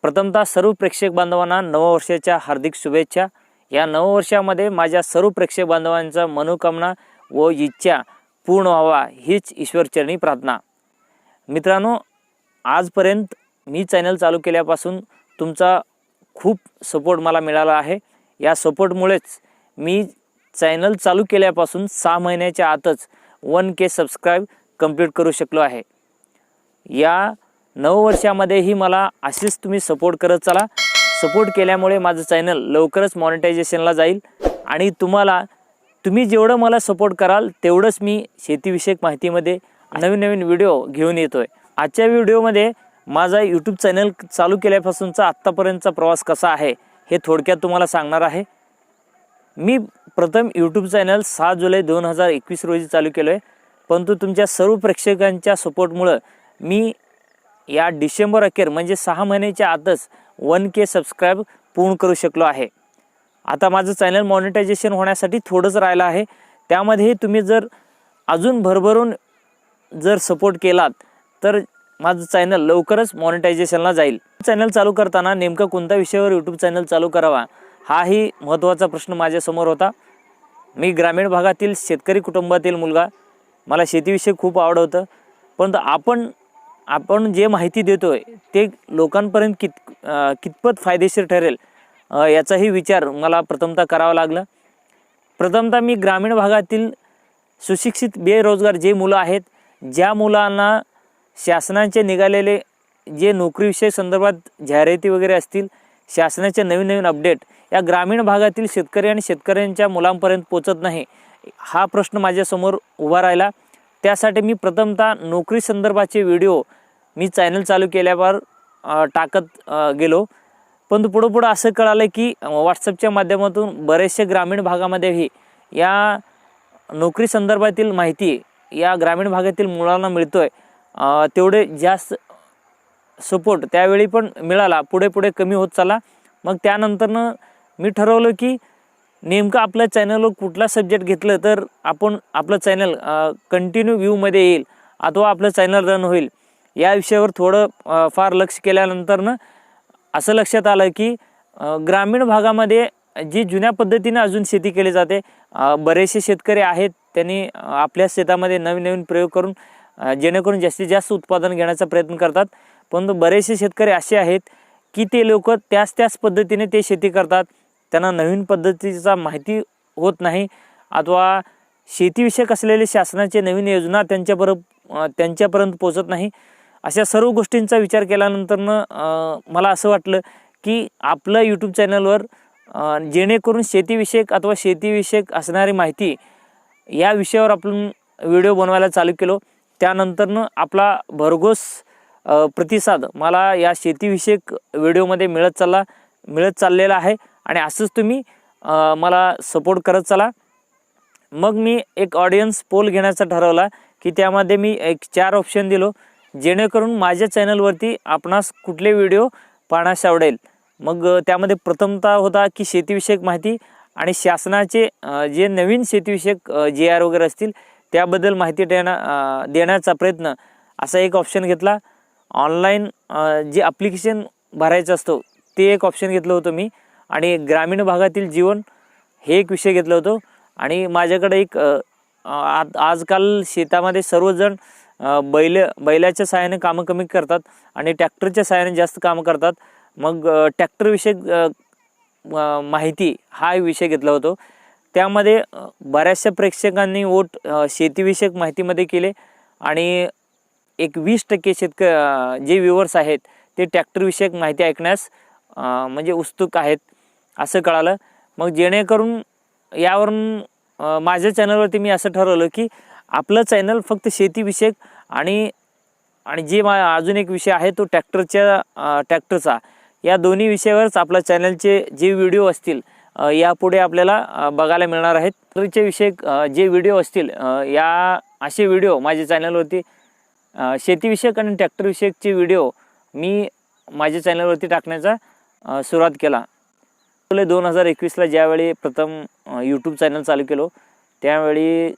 प्रथमतः सर्व प्रेक्षक बांधवांना नववर्षाच्या हार्दिक शुभेच्छा। या नववर्षामध्ये माझ्या सर्व प्रेक्षक बांधवांचा मनोकामना व इच्छा पूर्ण व्हावा हीच ईश्वरचरणी प्रार्थना। मित्रांनो, आजपर्यंत मी चॅनल चालू केल्यापासून तुमचा खूप सपोर्ट मला मिळाला आहे। या सपोर्टमुळेच मी चॅनल चालू केल्यापासून 6 महिन्याच्या आतच 1K सबस्क्राइब कंप्लीट करू शकलो आहे। या नववर्षामध्येही मला असेच तुम्ही सपोर्ट करत चला। सपोर्ट केल्यामुळे माझं चॅनल लवकरच मॉनिटायझेशनला जाईल आणि तुम्ही जेवढं मला सपोर्ट कराल तेवढंच मी शेतीविषयक माहितीमध्ये नवीन व्हिडिओ घेऊन येतोय। आजच्या व्हिडिओमध्ये माझा YouTube चॅनल चालू केल्यापासूनचा आत्तापर्यंतचा प्रवास कसा आहे हे थोडक्यात तुम्हाला सांगणार आहे। मी प्रथम YouTube चॅनल 6 जुलै 2021 रोजी चालू केलोय, परंतु तुमच्या सर्व प्रेक्षकांच्या सपोर्टमुळे मी या डिसेंबर अखेर म्हणजे 6 महिन्याच्या आतच 1K सबस्क्राइब पूर्ण करू शकलो आहे। आता माझं चॅनल मॉनिटायझेशन होण्यासाठी थोडंच राहिलं आहे। त्यामध्ये तुम्ही जर अजून भरभरून जर सपोर्ट केलात तर माझं चॅनल लवकरच मॉनिटायझेशनला जाईल। चॅनल चालू करताना नेमका कोणत्या विषयावर YouTube चॅनल चालू करावा हाही महत्त्वाचा प्रश्न माझ्यासमोर होता। मी ग्रामीण भागातील शेतकरी कुटुंबातील मुलगा, मला शेतीविषयी खूप आवड होतं, परंतु आपण जे माहिती देतोय ते लोकांपर्यंत कितपत फायदेशीर ठरेल याचाही विचार मला प्रथमतः करावा लागला। प्रथमतः मी ग्रामीण भागातील सुशिक्षित बेरोजगार जे मुलं आहेत, ज्या मुलांना शासनाचे निघालेले जे नोकरीविषयी संदर्भात जाहिराती वगैरे असतील, शासनाचे नवीन अपडेट या ग्रामीण भागातील शेतकरी आणि शेतकऱ्यांच्या मुलांपर्यंत पोहोचत नाही, हा प्रश्न माझ्यासमोर उभा राहिला। त्यासाठी मी प्रथमतः नोकरी संदर्भाचे व्हिडिओ मी चॅनल चालू केल्यावर टाकत गेलो, पण पुढे असं कळालं की व्हॉट्सअपच्या माध्यमातून बरेचसे ग्रामीण भागामध्येही या नोकरी संदर्भातील माहिती या ग्रामीण भागातील मुलांना मिळतोय, तेवढे जास्त सपोर्ट त्यावेळी पण मिळाला, पुढे कमी होत चालला। मग त्यानंतरनं मी ठरवलं की नेमकं आपल्या चॅनलवर कुठला सब्जेक्ट घेतलं तर आपलं चॅनल कंटिन्यू व्ह्यूमध्ये येईल अथवा आपलं चॅनल रन होईल, या विषयावर थोडं फार लक्ष केल्यानंतरनं असं लक्षात आलं की ग्रामीण भागामध्ये जी जुन्या पद्धतीने अजून शेती केली जाते, बरेचसे शेतकरी आहेत त्यांनी आपल्या शेतामध्ये नवीन प्रयोग करून जेणेकरून जास्तीत जास्त उत्पादन घेण्याचा प्रयत्न करतात, परंतु बरेचसे शेतकरी असे आहेत की ते लोक त्याच पद्धतीने ते शेती करतात, त्यांना नवीन पद्धतीचा माहिती होत नाही अथवा शेतीविषयक असलेले शासनाचे नवीन योजना त्यांच्यापर्यंत पोहोचत नाही। अशा सर्व गोष्टींचा विचार केल्यानंतरनं मला असं वाटलं की आपलं YouTube चॅनलवर जेणेकरून शेतीविषयक अथवा शेतीविषयक असणारी माहिती या विषयावर आपण व्हिडिओ बनवायला चालू केलो। त्यानंतरनं आपला भरघोस प्रतिसाद मला या शेतीविषयक व्हिडिओमध्ये मिळत चाललेला आहे आणि असंच तुम्ही मला सपोर्ट करत चला। मग मी एक ऑडियन्स पोल घेण्याचा ठरवला की त्यामध्ये मी 4 ऑप्शन दिलो, जेणेकरून माझ्या चॅनलवरती आपणास कुठले व्हिडिओ पाहण्यास आवडेल। मग त्यामध्ये प्रथमतः होता की शेतीविषयक माहिती आणि शासनाचे जे नवीन शेतीविषयक JR वगैरे असतील त्याबद्दल माहिती देण्याचा प्रयत्न, असा एक ऑप्शन घेतला। ऑनलाईन जे ॲप्लिकेशन भरायचं असतो ते एक ऑप्शन घेतलं होतं मी, आणि ग्रामीण भागातील जीवन हे एक विषय घेतलं होतं। आणि माझ्याकडे एक आजकाल शेतामध्ये सर्वजण बैलाच्या सहाय्याने कामं कमी करतात आणि ट्रॅक्टरच्या सहाय्याने जास्त कामं करतात, मग ट्रॅक्टरविषयक माहिती हा विषय घेतला होता। त्यामध्ये बऱ्याचशा प्रेक्षकांनी वोट शेतीविषयक माहितीमध्ये केले आणि एक 20% जे व्ह्यूअर्स आहेत ते ट्रॅक्टरविषयक माहिती ऐकण्यास म्हणजे उत्सुक आहेत असं कळालं। मग जेणेकरून यावरून माझ्या चॅनलवरती मी असं ठरवलं की आपलं चॅनल फक्त शेतीविषयक आणि जे अजून एक विषय आहे तो ट्रॅक्टरचा, या दोन्ही विषयावरच आपल्या चॅनलचे जे व्हिडिओ असतील यापुढे आपल्याला बघायला मिळणार आहेत। ट्रॅक्टरचे विषयक जे व्हिडिओ असतील या असे व्हिडिओ माझ्या चॅनलवरती शेतीविषयक आणि ट्रॅक्टरविषयकचे व्हिडिओ मी माझ्या चॅनलवरती टाकण्याचा सुरुवात केला। 2021ला ज्यावेळी प्रथम YouTube चॅनल चालू केलो त्यावेळी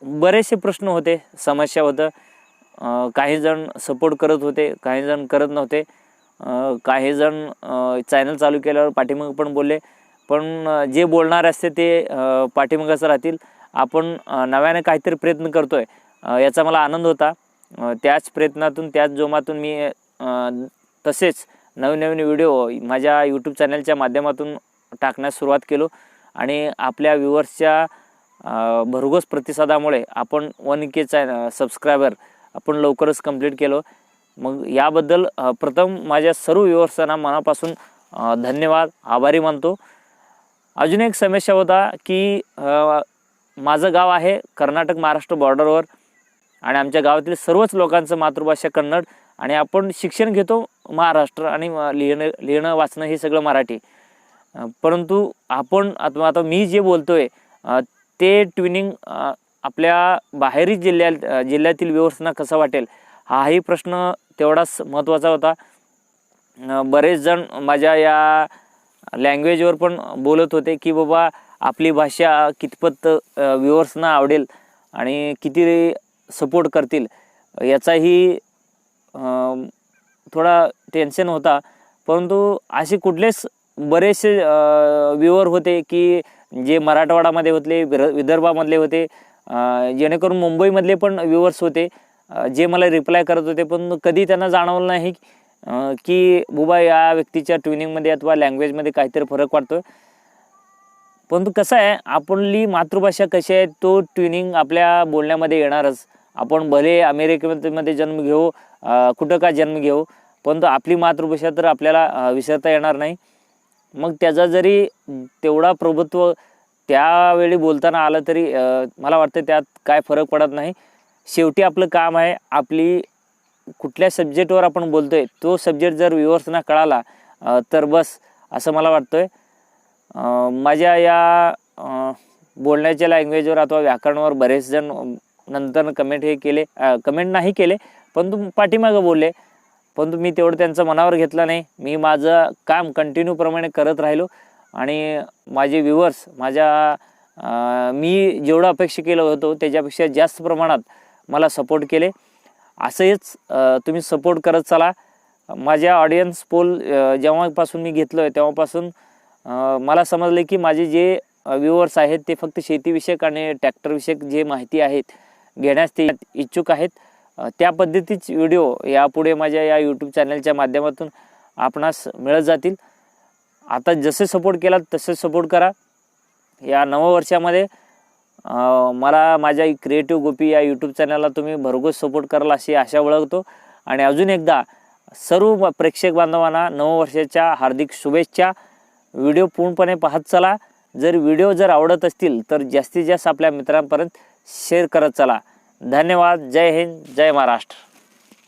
बरेचसे प्रश्न होते, समस्या होतं, काही जण सपोर्ट करत होते, काही जण करत नव्हते। काही जण चॅनल चालू केल्यावर पाठीमागं पण बोलले, पण जे बोलणारे असते ते पाठीमागंच राहतील. आपण नव्याने काहीतरी प्रयत्न करतोय याचा मला आनंद होता. त्याच प्रयत्नातून त्याच जोमातून मी तसेच नवीन व्हिडिओ माझ्या यूट्यूब चॅनलच्या माध्यमातून टाकण्यास सुरुवात केलो आणि आपल्या व्ह्यूवर्सच्या भरघोस प्रतिसादामुळे आपण 1K सबस्क्रायबर आपण लवकरच कंप्लीट केलो. मग याबद्दल प्रथम माझ्या सर्व व्ह्यूवर्सना मनापासून धन्यवाद, आभारी मानतो. अजून एक समस्या होता की माझं गाव आहे कर्नाटक महाराष्ट्र बॉर्डरवर आणि आमच्या गावातील सर्वच लोकांचं मातृभाषा कन्नड आणि आपण शिक्षण घेतो महाराष्ट्र आणि लिहिणं वाचणं हे सगळं मराठी. परंतु आपण आता मी जे बोलतोय ते ट्विनिंग आपल्या बाहेरील जिल्ह्यातील व्ह्यूवर्सना कसं वाटेल हाही प्रश्न तेवढाच महत्त्वाचा होता. बरेच जण माझ्या या लँग्वेजवर पण बोलत होते की बाबा आपली भाषा कितपत व्ह्यूवर्सना आवडेल आणि किती सपोर्ट करतील याचाही थोडा टेन्शन होता. परंतु असे कुठलेच बरेचसे व्ह्यूवर होते की जे मराठवाडामध्ये होते, विदर्भामधले होते, जेणेकरून मुंबईमधले पण व्ह्यूवर्स होते जे मला रिप्लाय करत होते. पण कधी त्यांना जाणवलं नाही की बुबा या व्यक्तीच्या ट्युनिंगमध्ये अथवा लँग्वेजमध्ये काहीतरी फरक वाटतो. परंतु कसं आहे, आपली मातृभाषा कशी आहे तो ट्युनिंग आपल्या बोलण्यामध्ये येणारच. आपण भले अमेरिकेमध्ये जन्म घेऊ, कुठं का जन्म घेऊ, परंतु आपली मातृभाषा तर आपल्याला विसरता येणार नाही. मग त्याचा जरी तेवढा प्रभुत्व त्यावेळी बोलताना आलं तरी मला वाटतं त्यात काय फरक पडत नाही. शेवटी आपलं काम आहे, आपली कुठल्या सब्जेक्टवर आपण बोलतोय तो सब्जेक्ट जर व्ह्यूवर्सना कळाला तर बस असं मला वाटतंय. माझ्या या बोलण्याच्या लँग्वेजवर अथवा व्याकरणावर बरेच जण नंतर कमेंट नाही केले परंतु पाठीमागं बोलले. परंतु मी तेवढं त्यांचं मनावर घेतलं नाही. मी माझं काम कंटिन्यू प्रमाणे करत राहिलो आणि माझे व्ह्यूवर्स मी जेवढं अपेक्षा केलं होतं त्याच्यापेक्षा जास्त प्रमाणात मला सपोर्ट केले. असंच तुम्ही सपोर्ट करत चला. माझ्या ऑडियन्स पोल जेव्हापासून मी घेतलो आहे तेव्हापासून मला समजलं की माझे जे व्ह्यूवर्स आहेत ते फक्त शेतीविषयक आणि ट्रॅक्टरविषयक जे माहिती आहेत घेण्यास ते इच्छुक आहेत. त्या पद्धतीचे व्हिडिओ यापुढे माझ्या या यूट्यूब चॅनलच्या माध्यमातून आपणास मिळत जातील. आता जसे सपोर्ट केला तसे सपोर्ट करा. या नववर्षामध्ये मला माझ्या क्रिएटिव्ह गोपी या यूट्यूब चॅनलला तुम्ही भरघोस सपोर्ट कराल अशी आशा बाळगतो. आणि अजून एकदा सर्व प्रेक्षक बांधवांना नववर्षाच्या हार्दिक शुभेच्छा. व्हिडिओ पूर्णपणे पाहत चला. जर आवडत असतील तर जास्तीत जास्त आपल्या मित्रांपर्यंत शेअर करत चला. धन्यवाद. जय हिंद, जय महाराष्ट्र.